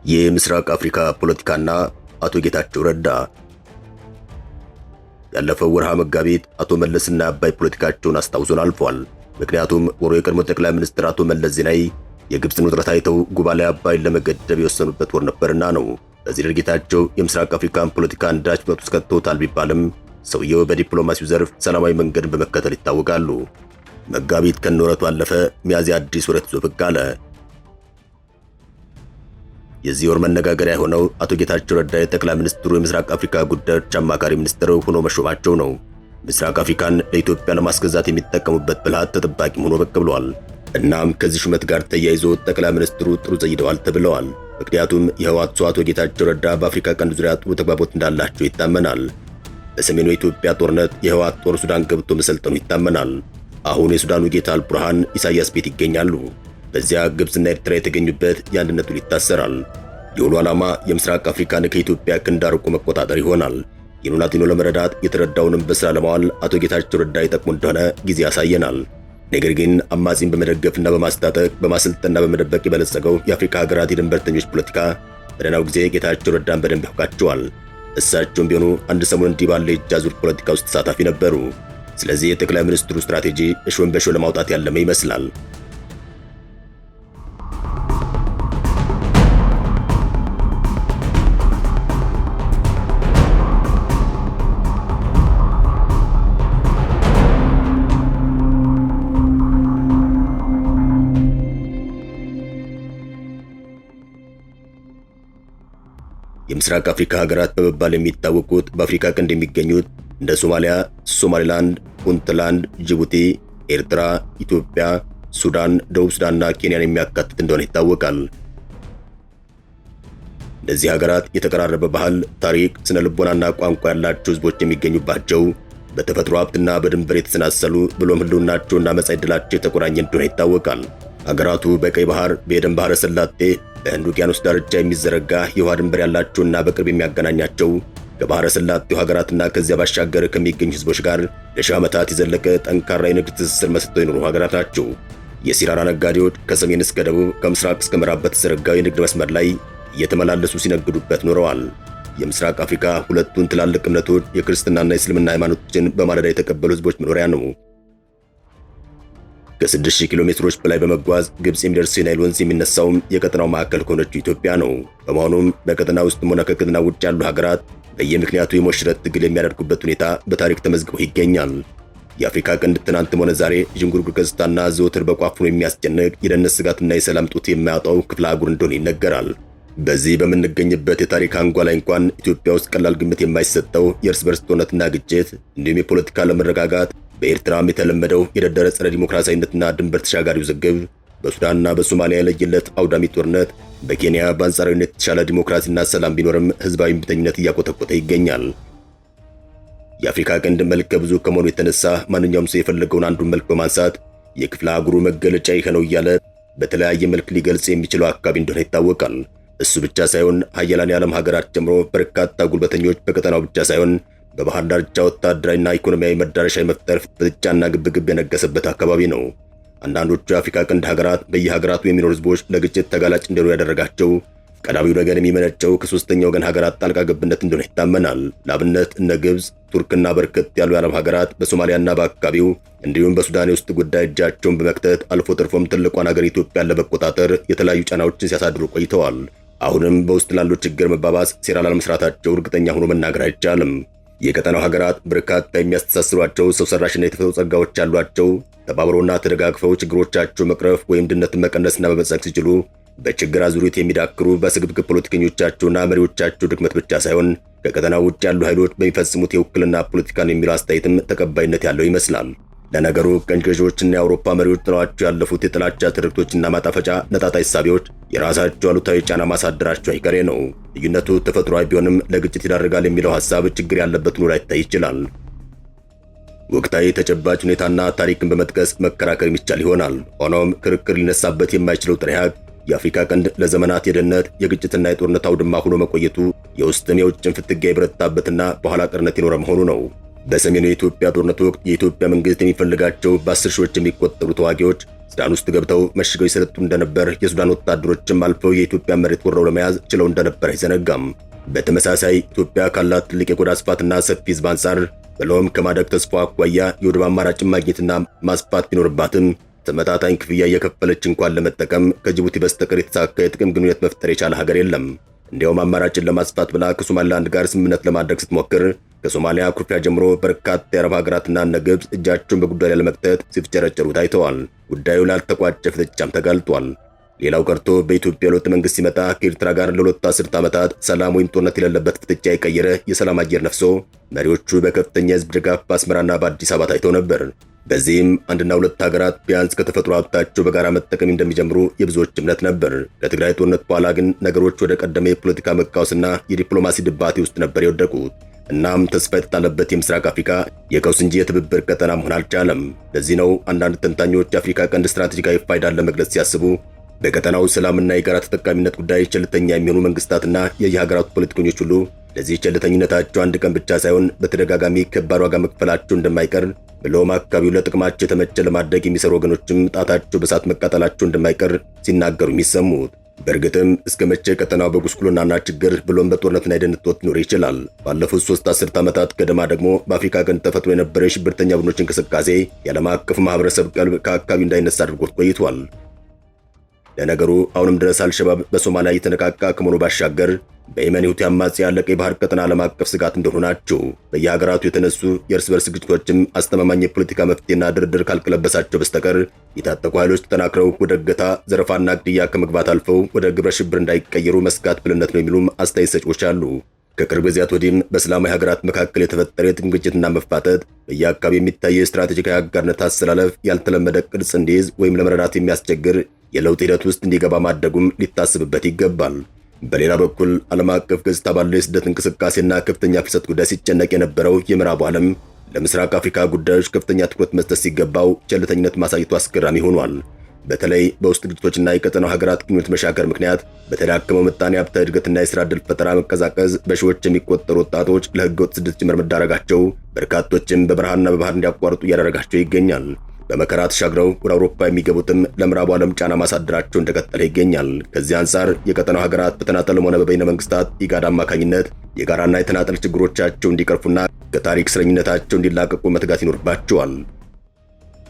የምስራቅ አፍሪካ ፖለቲካና አቶ ጌታቸው ረዳ። ያለፈው ወርሃ መጋቢት አቶ መለስና አባይ ፖለቲካቸውን አስታውሶን አልፏል። ምክንያቱም ወሩ የቀድሞ ጠቅላይ ሚኒስትር አቶ መለስ ዜናዊ የግብፅን ውጥረት አይተው ጉባ ላይ አባይን ለመገደብ የወሰኑበት ወር ነበርና ነው። በዚህ ድርጊታቸው የምስራቅ አፍሪካን ፖለቲካ አንዳች መጥ ውስጥ ከተውታል ቢባልም ሰውየው በዲፕሎማሲው ዘርፍ ሰላማዊ መንገድን በመከተል ይታወቃሉ። መጋቢት ከነወረቱ አለፈ፣ ሚያዝያ አዲስ ወረት ይዞ ብቅ አለ። የዚህ ወር መነጋገሪያ የሆነው አቶ ጌታቸው ረዳ የጠቅላይ ሚኒስትሩ የምስራቅ አፍሪካ ጉዳዮች አማካሪ ሚኒስትር ሆኖ መሾማቸው ነው። ምስራቅ አፍሪካን ለኢትዮጵያ ለማስገዛት የሚጠቀሙበት ብልሃት ተጠባቂም ሆኖ ብቅ ብሏል። እናም ከዚህ ሹመት ጋር ተያይዞ ጠቅላይ ሚኒስትሩ ጥሩ ዘይደዋል ተብለዋል። ምክንያቱም የህወሓት ሰው አቶ ጌታቸው ረዳ በአፍሪካ ቀንድ ዙሪያ ጥሩ ተግባቦት እንዳላቸው ይታመናል። በሰሜኑ የኢትዮጵያ ጦርነት የህወሓት ጦር ሱዳን ገብቶ መሰልጠኑ ይታመናል። አሁን የሱዳኑ ጌታ አልቡርሃን ኢሳያስ ቤት ይገኛሉ። በዚያ ግብፅና ኤርትራ የተገኙበት የአንድነቱ ይታሰራል። የውሉ ዓላማ የምስራቅ አፍሪካን ከኢትዮጵያ ክንድ አርቆ መቆጣጠር ይሆናል። የኑናቲኖ ለመረዳት የተረዳውንም በስራ ለማዋል አቶ ጌታቸው ረዳ ይጠቅሙ እንደሆነ ጊዜ ያሳየናል። ነገር ግን አማጺን በመደገፍና በማስታጠቅ በማሰልጠንና በመደበቅ የበለጸገው የአፍሪካ ሀገራት የድንበርተኞች ፖለቲካ በደህናው ጊዜ ጌታቸው ረዳን በደንብ ያውቃቸዋል። እሳቸውም ቢሆኑ አንድ ሰሞን እንዲህ ባለ የእጅ አዙር ፖለቲካ ውስጥ ተሳታፊ ነበሩ። ስለዚህ የጠቅላይ ሚኒስትሩ ስትራቴጂ እሾን በሾ ለማውጣት ያለመ ይመስላል። የምስራቅ አፍሪካ ሀገራት በመባል የሚታወቁት በአፍሪካ ቀንድ የሚገኙት እንደ ሶማሊያ፣ ሶማሊላንድ፣ ፑንትላንድ፣ ጅቡቲ፣ ኤርትራ፣ ኢትዮጵያ፣ ሱዳን፣ ደቡብ ሱዳንና ኬንያን የሚያካትት እንደሆነ ይታወቃል። እነዚህ ሀገራት የተቀራረበ ባህል፣ ታሪክ፣ ስነ ልቦናና ቋንቋ ያላቸው ህዝቦች የሚገኙባቸው በተፈጥሮ ሀብትና በድንበር የተሰናሰሉ ብሎም ህልውናቸውና መጻኢ ዕድላቸው የተቆራኘ እንደሆነ ይታወቃል። ሀገራቱ በቀይ ባህር፣ በኤደን ባህረ ሰላጤ፣ በህንድ ውቅያኖስ ዳርቻ የሚዘረጋ የውሃ ድንበር ያላቸውና በቅርብ የሚያገናኛቸው ከባህረ ሰላጤው ሀገራትና ከዚያ ባሻገር ከሚገኙ ህዝቦች ጋር ለሺህ ዓመታት የዘለቀ ጠንካራ የንግድ ትስስር መስርተው የኖሩ ሀገራት ናቸው። የሲራራ ነጋዴዎች ከሰሜን እስከ ደቡብ ከምስራቅ እስከ ምዕራብ በተዘረጋው የንግድ መስመር ላይ እየተመላለሱ ሲነግዱበት ኖረዋል። የምስራቅ አፍሪካ ሁለቱን ትላልቅ እምነቶች የክርስትናና የእስልምና ሃይማኖቶችን በማለዳ የተቀበሉ ህዝቦች መኖሪያ ነው። ከ6000 ኪሎ ሜትሮች በላይ በመጓዝ ግብፅ የሚደርሰው የናይል ወንዝ የሚነሳውም የቀጠናው ማዕከል ከሆነችው ኢትዮጵያ ነው። በመሆኑም በቀጠና ውስጥም ሆነ ከቀጠና ውጭ ያሉ ሀገራት በየምክንያቱ የሞሽረት ትግል የሚያደርጉበት ሁኔታ በታሪክ ተመዝግቦ ይገኛል። የአፍሪካ ቀንድ ትናንትም ሆነ ዛሬ ዥንጉርጉር ገጽታና ዘወትር በቋፉን የሚያስጨንቅ የደህንነት ስጋትና የሰላም ጡት የማያወጣው ክፍለ አህጉር እንደሆነ ይነገራል። በዚህ በምንገኝበት የታሪክ አንጓ ላይ እንኳን ኢትዮጵያ ውስጥ ቀላል ግምት የማይሰጠው የእርስ በርስ ጦርነትና ግጭት እንዲሁም የፖለቲካ አለመረጋጋት፣ በኤርትራም የተለመደው የደደረ ጸረ ዲሞክራሲያዊነትና ድንበር ተሻጋሪ ውዝግብ፣ በሱዳንና በሶማሊያ የለየለት አውዳሚ ጦርነት፣ በኬንያ በአንጻራዊነት የተሻለ ዲሞክራሲና ሰላም ቢኖርም ህዝባዊ እምቢተኝነት እያቆጠቆጠ ይገኛል። የአፍሪካ ቀንድ መልከ ብዙ ከመሆኑ የተነሳ ማንኛውም ሰው የፈለገውን አንዱን መልክ በማንሳት የክፍለ አህጉሩ መገለጫ ይሄ ነው እያለ በተለያየ መልክ ሊገልጽ የሚችለው አካባቢ እንደሆነ ይታወቃል። እሱ ብቻ ሳይሆን ሀያላን የዓለም ሀገራት ጨምሮ በርካታ ጉልበተኞች በቀጠናው ብቻ ሳይሆን በባህር ዳርቻ ወታደራዊና ኢኮኖሚያዊ መዳረሻ የመፍጠር ፍጥጫና ግብግብ የነገሰበት አካባቢ ነው። አንዳንዶቹ የአፍሪካ ቀንድ ሀገራት በየሀገራቱ የሚኖሩ ህዝቦች ለግጭት ተጋላጭ እንዲሆኑ ያደረጋቸው ቀዳሚው ነገር የሚመነጨው ከሶስተኛ ወገን ሀገራት ጣልቃ ገብነት እንደሆነ ይታመናል። ለአብነት እነ ግብፅ፣ ቱርክና በርከት ያሉ የዓለም ሀገራት በሶማሊያና በአካባቢው እንዲሁም በሱዳን የውስጥ ጉዳይ እጃቸውን በመክተት አልፎ ተርፎም ትልቋን ሀገር ኢትዮጵያን ለመቆጣጠር የተለያዩ ጫናዎችን ሲያሳድሩ ቆይተዋል። አሁንም በውስጥ ላለው ችግር መባባስ ሴራ ላለመስራታቸው እርግጠኛ ሆኖ መናገር አይቻልም። የቀጠናው ሀገራት በርካታ የሚያስተሳስሯቸው ሰው ሰራሽና የተፈጥሮ ጸጋዎች ያሏቸው ተባብረውና ተደጋግፈው ችግሮቻቸው መቅረፍ ወይም ድህነትን መቀነስና መበልጸግ ሲችሉ በችግር አዙሪት የሚዳክሩ በስግብግብ ፖለቲከኞቻቸውና መሪዎቻቸው ድክመት ብቻ ሳይሆን ከቀጠናው ውጭ ያሉ ኃይሎች በሚፈጽሙት የውክልና ፖለቲካን የሚለው አስተያየትም ተቀባይነት ያለው ይመስላል። ለነገሩ ቀኝ ገዢዎችና የአውሮፓ መሪዎች ጥለዋቸው ያለፉት የጥላቻ ትርክቶችና ማጣፈጫ ነጣጣይ ሳቢዎች የራሳቸው አሉታዊ ጫና ማሳደራቸው አይቀሬ ነው። ልዩነቱ ተፈጥሯዊ ቢሆንም ለግጭት ይዳርጋል የሚለው ሐሳብ ችግር ያለበት ኑሮ ላይታይ ይችላል። ወቅታዊ ተጨባጭ ሁኔታና ታሪክን በመጥቀስ መከራከር የሚቻል ይሆናል። ሆኖም ክርክር ሊነሳበት የማይችለው ጥሬ ሀቅ የአፍሪካ ቀንድ ለዘመናት የደህንነት የግጭትና የጦርነት አውድማ ሆኖ መቆየቱ የውስጥም የውጭም ፍትጊያ የበረታበትና በኋላ ቀርነት የኖረ መሆኑ ነው። በሰሜኑ የኢትዮጵያ ጦርነት ወቅት የኢትዮጵያ መንግስት የሚፈልጋቸው በ10 ሺዎች የሚቆጠሩ ተዋጊዎች ሱዳን ውስጥ ገብተው መሽገው ይሰለጡ እንደነበር፣ የሱዳን ወታደሮችም አልፈው የኢትዮጵያ መሬት ወረው ለመያዝ ችለው እንደነበር አይዘነጋም። በተመሳሳይ ኢትዮጵያ ካላት ትልቅ የቆዳ ስፋትና ሰፊ ሕዝብ አንጻር ብሎም ከማደግ ተስፋ አኳያ የወደብ አማራጭን ማግኘትና ማስፋት ቢኖርባትም ተመጣጣኝ ክፍያ እየከፈለች እንኳን ለመጠቀም ከጅቡቲ በስተቀር የተሳካ የጥቅም ግንኙነት መፍጠር የቻለ ሀገር የለም። እንዲያውም አማራጭን ለማስፋት ብላ ከሶማሊላንድ ጋር ስምምነት ለማድረግ ስትሞክር ከሶማሊያ ኩርፊያ ጀምሮ በርካታ የአረብ ሀገራትና እነ ግብፅ እጃቸውን በጉዳዩ ላይ ለመክተት ሲፍጨረጨሩ ታይተዋል። ጉዳዩ ላልተቋጨ ፍጥጫም ተጋልጧል። ሌላው ቀርቶ በኢትዮጵያ ለውጥ መንግስት ሲመጣ ከኤርትራ ጋር ለሁለት አስርት ዓመታት ሰላም ወይም ጦርነት የሌለበት ፍጥጫ የቀየረ የሰላም አየር ነፍሶ መሪዎቹ በከፍተኛ የህዝብ ድጋፍ በአስመራና በአዲስ አበባ ታይተው ነበር። በዚህም አንድና ሁለት ሀገራት ቢያንስ ከተፈጥሮ ሀብታቸው በጋራ መጠቀም እንደሚጀምሩ የብዙዎች እምነት ነበር። ከትግራይ ጦርነት በኋላ ግን ነገሮች ወደ ቀደመ የፖለቲካ መቃወስና የዲፕሎማሲ ድባቴ ውስጥ ነበር የወደቁት። እናም ተስፋ የተጣለበት የምስራቅ አፍሪካ የቀውስ እንጂ የትብብር ቀጠና መሆን አልቻለም። ለዚህ ነው አንዳንድ ተንታኞች የአፍሪካ ቀንድ ስትራቴጂካዊ ፋይዳን ለመግለጽ ሲያስቡ በቀጠናው ሰላምና የጋራ ተጠቃሚነት ጉዳይ ቸልተኛ የሚሆኑ መንግስታትና የየሀገራቱ ፖለቲከኞች ሁሉ ለዚህ ቸልተኝነታቸው አንድ ቀን ብቻ ሳይሆን በተደጋጋሚ ከባድ ዋጋ መክፈላቸው እንደማይቀር ብሎም አካባቢው ለጥቅማቸው የተመቸ ለማድረግ የሚሰሩ ወገኖችም ጣታቸው በሳት መቃጠላቸው እንደማይቀር ሲናገሩ የሚሰሙት። በእርግጥም እስከ መቼ ቀጠናው በጉስቁልናና ችግር ብሎም በጦርነትና የደህንነት ጦት ሊኖር ይችላል? ባለፉት 3 አስርት ዓመታት ገደማ ደግሞ በአፍሪካ ቀንድ ተፈጥሮ የነበረው የሽብርተኛ ቡድኖች እንቅስቃሴ የዓለም አቀፍ ማህበረሰብ ቀልብ ከአካባቢው እንዳይነሳ አድርጎት ቆይቷል። ለነገሩ አሁንም ድረስ አልሸባብ በሶማሊያ እየተነቃቃ ከመሆኑ ባሻገር በየመን ሁቲ አማጽያን ለቀይ ባህር ቀጠና ዓለም አቀፍ ስጋት እንደሆኑ ናቸው። በየሀገራቱ የተነሱ የእርስ በርስ ግጭቶችም አስተማማኝ የፖለቲካ መፍትሄና ድርድር ካልቀለበሳቸው በስተቀር የታጠቁ ኃይሎች ተጠናክረው ወደ እገታ፣ ዘረፋና ግድያ ከመግባት አልፈው ወደ ግብረ ሽብር እንዳይቀየሩ መስጋት ብልነት ነው የሚሉም አስተያየት ሰጪዎች አሉ። ከቅርብ ጊዜያት ወዲህም በእስላማዊ ሀገራት መካከል የተፈጠረ የጥቅም ግጭትና መፋጠጥ በየአካባቢ የሚታየው የስትራቴጂካዊ አጋርነት አሰላለፍ ያልተለመደ ቅርጽ እንዲይዝ ወይም ለመረዳት የሚያስቸግር የለውጥ ሂደት ውስጥ እንዲገባ ማድረጉም ሊታስብበት ይገባል። በሌላ በኩል ዓለም አቀፍ ገጽታ ባለው የስደት እንቅስቃሴና ከፍተኛ ፍልሰት ጉዳይ ሲጨነቅ የነበረው የምዕራቡ ዓለም ለምስራቅ አፍሪካ ጉዳዮች ከፍተኛ ትኩረት መስጠት ሲገባው ቸልተኝነት ማሳየቱ አስገራሚ ሆኗል። በተለይ በውስጥ ግጭቶችና የቀጠናው ሀገራት ግንኙነት መሻከር ምክንያት በተዳከመው ምጣኔ ሀብታዊ እድገትና የሥራ ዕድል ፈጠራ መቀዛቀዝ በሺዎች የሚቆጠሩ ወጣቶች ለሕገወጥ ስደት ጭምር መዳረጋቸው በርካቶችም በበረሃና በባህር እንዲያቋርጡ እያደረጋቸው ይገኛል። በመከራ ተሻግረው ወደ አውሮፓ የሚገቡትም ለምዕራቡ ዓለም ጫና ማሳደራቸው እንደቀጠለ ይገኛል። ከዚህ አንጻር የቀጠናው ሀገራት በተናጠልም ሆነ በበይነ መንግስታት ኢጋድ አማካኝነት የጋራና የተናጠል ችግሮቻቸው እንዲቀርፉና ከታሪክ እስረኝነታቸው እንዲላቀቁ መትጋት ይኖርባቸዋል።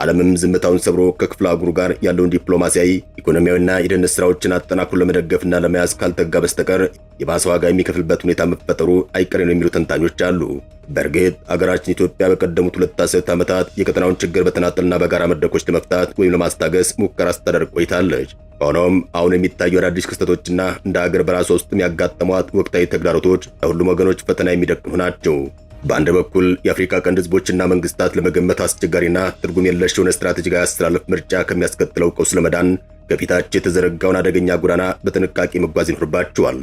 ዓለምም ዝምታውን ሰብሮ ከክፍለ አህጉሩ ጋር ያለውን ዲፕሎማሲያዊ፣ ኢኮኖሚያዊና የደህንነት ስራዎችን አጠናክሮ ለመደገፍና ለመያዝ ካልተጋ በስተቀር የባሰ ዋጋ የሚከፍልበት ሁኔታ መፈጠሩ አይቀሬ ነው የሚሉ ተንታኞች አሉ። በእርግጥ አገራችን ኢትዮጵያ በቀደሙት 2 አስርት ዓመታት የቀጠናውን ችግር በተናጠልና በጋራ መድረኮች ለመፍታት ወይም ለማስታገስ ሙከራ ስታደርግ ቆይታለች። ሆኖም አሁን የሚታዩ አዳዲስ ክስተቶችና እንደ ሀገር በራሷ ውስጥም ያጋጠሟት ወቅታዊ ተግዳሮቶች ለሁሉም ወገኖች ፈተና የሚደቅኑ ናቸው። በአንድ በኩል የአፍሪካ ቀንድ ህዝቦችና መንግስታት ለመገመት አስቸጋሪና ትርጉም የለሽ የሆነ ስትራቴጂካዊ አስተላለፍ ምርጫ ከሚያስከትለው ቀውስ ለመዳን ከፊታቸው የተዘረጋውን አደገኛ ጎዳና በጥንቃቄ መጓዝ ይኖርባቸዋል።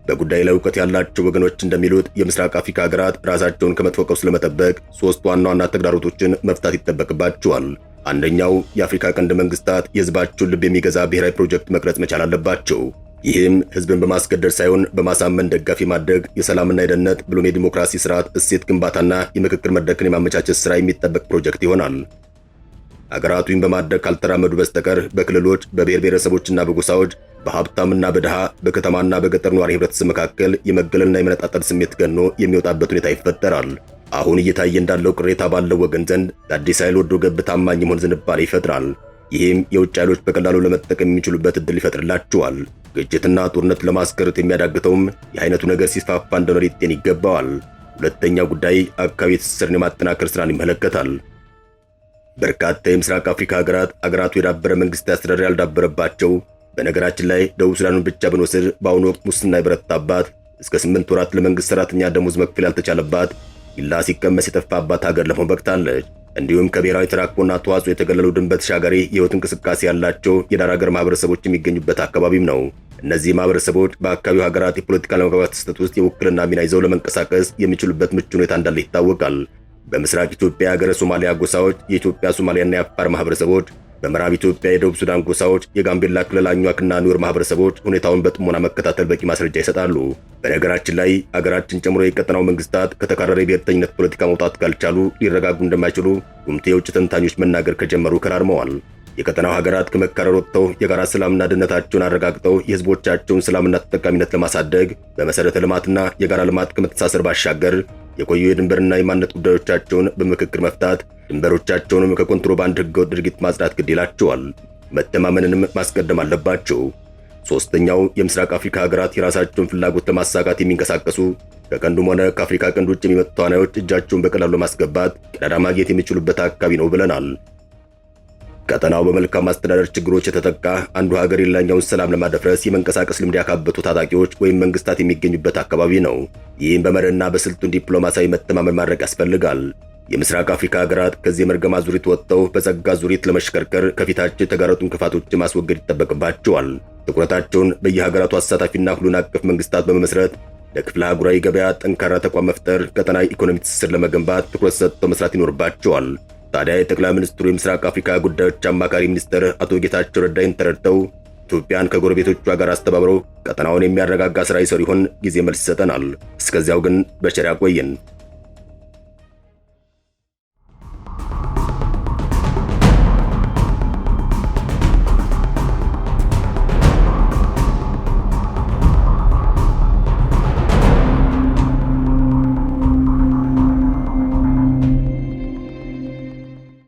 በጉዳይ ላይ እውቀት ያላቸው ወገኖች እንደሚሉት የምስራቅ አፍሪካ ሀገራት ራሳቸውን ከመጥፎ ቀውስ ለመጠበቅ 3 ዋና ዋና ተግዳሮቶችን መፍታት ይጠበቅባቸዋል። አንደኛው የአፍሪካ ቀንድ መንግስታት የህዝባቸውን ልብ የሚገዛ ብሔራዊ ፕሮጀክት መቅረጽ መቻል አለባቸው። ይህም ህዝብን በማስገደድ ሳይሆን በማሳመን ደጋፊ ማድረግ፣ የሰላምና የደህንነት ብሎም የዲሞክራሲ ስርዓት እሴት ግንባታና የምክክር መድረክን የማመቻቸት ሥራ የሚጠበቅ ፕሮጀክት ይሆናል። አገራቱን በማድረግ ካልተራመዱ በስተቀር በክልሎች፣ በብሔር ብሔረሰቦችና በጎሳዎች፣ በሀብታምና በድሃ፣ በከተማና በገጠር ነዋሪ ህብረተሰብ መካከል የመገለልና የመነጣጠል ስሜት ገኖ የሚወጣበት ሁኔታ ይፈጠራል። አሁን እየታየ እንዳለው ቅሬታ ባለው ወገን ዘንድ ለአዲስ ኃይል ወዶ ገብ ታማኝ መሆን ዝንባሌ ይፈጥራል። ይህም የውጭ ኃይሎች በቀላሉ ለመጠቀም የሚችሉበት ዕድል ይፈጥርላቸዋል። ግጭትና ጦርነት ለማስቀረት የሚያዳግተውም የአይነቱ ነገር ሲስፋፋ እንደሆነ ሊጤን ይገባዋል። ሁለተኛው ጉዳይ አካባቢ ትስስርን የማጠናከር ስራን ይመለከታል። በርካታ የምስራቅ አፍሪካ አገራቱ የዳበረ መንግስት አስተዳደር ያልዳበረባቸው፣ በነገራችን ላይ ደቡብ ሱዳንን ብቻ ብንወስድ በአሁኑ ወቅት ሙስና የበረታባት፣ እስከ 8 ወራት ለመንግስት ሰራተኛ ደሞዝ መክፈል ያልተቻለባት፣ ይላ ሲቀመስ የጠፋባት ሀገር ለመሆን በቅታለች። እንዲሁም ከብሔራዊ ተራክቦና ተዋጽኦ የተገለሉ ድንበር ተሻጋሪ የህይወት እንቅስቃሴ ያላቸው የዳር ሀገር ማህበረሰቦች የሚገኙበት አካባቢም ነው። እነዚህ ማህበረሰቦች በአካባቢው ሀገራት የፖለቲካ ለመግባባት ክስተት ውስጥ የውክልና ሚና ይዘው ለመንቀሳቀስ የሚችሉበት ምቹ ሁኔታ እንዳለ ይታወቃል። በምስራቅ ኢትዮጵያ የሀገረ ሶማሊያ ጎሳዎች፣ የኢትዮጵያ ሶማሊያና የአፋር ማህበረሰቦች፣ በምዕራብ ኢትዮጵያ የደቡብ ሱዳን ጎሳዎች፣ የጋምቤላ ክልል አኟክና ኑዌር ማህበረሰቦች ሁኔታውን በጥሞና መከታተል በቂ ማስረጃ ይሰጣሉ። በነገራችን ላይ አገራችን ጨምሮ የቀጠናው መንግስታት ከተካረረ የብሔርተኝነት ፖለቲካ መውጣት ካልቻሉ ሊረጋጉ እንደማይችሉ ጉምቴ የውጭ ተንታኞች መናገር ከጀመሩ ከራርመዋል። የቀጠናው ሀገራት ከመካረር ወጥተው የጋራ ሰላምና ደህንነታቸውን አረጋግጠው የህዝቦቻቸውን ሰላምና ተጠቃሚነት ለማሳደግ በመሰረተ ልማትና የጋራ ልማት ከመተሳሰር ባሻገር የቆዩ የድንበርና የማንነት ጉዳዮቻቸውን በምክክር መፍታት፣ ድንበሮቻቸውንም ከኮንትሮባንድ ህገወጥ ድርጊት ማጽዳት ግድ ይላቸዋል። መተማመንንም ማስቀደም አለባቸው። ሶስተኛው የምስራቅ አፍሪካ ሀገራት የራሳቸውን ፍላጎት ለማሳካት የሚንቀሳቀሱ ከቀንዱም ሆነ ከአፍሪካ ቀንድ ውጭ የሚመጡ ተዋናዮች እጃቸውን በቀላሉ ለማስገባት ቀዳዳ ማግኘት የሚችሉበት አካባቢ ነው ብለናል። ቀጠናው በመልካም አስተዳደር ችግሮች የተጠቃ አንዱ ሀገር የሌላኛውን ሰላም ለማደፍረስ የመንቀሳቀስ ልምድ ያካበቱ ታጣቂዎች ወይም መንግስታት የሚገኙበት አካባቢ ነው። ይህም በመርህና በስልቱን ዲፕሎማሲያዊ መተማመን ማድረግ ያስፈልጋል። የምስራቅ አፍሪካ ሀገራት ከዚህ የመርገማ ዙሪት ወጥተው በጸጋ ዙሪት ለመሽከርከር ከፊታቸው የተጋረጡ እንቅፋቶች ማስወገድ ይጠበቅባቸዋል። ትኩረታቸውን በየሀገራቱ አሳታፊና ሁሉን አቀፍ መንግስታት በመመስረት ለክፍለ አህጉራዊ ገበያ ጠንካራ ተቋም መፍጠር፣ ቀጠናዊ ኢኮኖሚ ትስስር ለመገንባት ትኩረት ሰጥተው መስራት ይኖርባቸዋል። ታዲያ የጠቅላይ ሚኒስትሩ የምስራቅ አፍሪካ ጉዳዮች አማካሪ ሚኒስትር አቶ ጌታቸው ረዳይን ተረድተው ኢትዮጵያን ከጎረቤቶቿ ጋር አስተባብረው ቀጠናውን የሚያረጋጋ ስራ ይሰሩ ይሆን? ጊዜ መልስ ይሰጠናል። እስከዚያው ግን በቸር ያቆየን።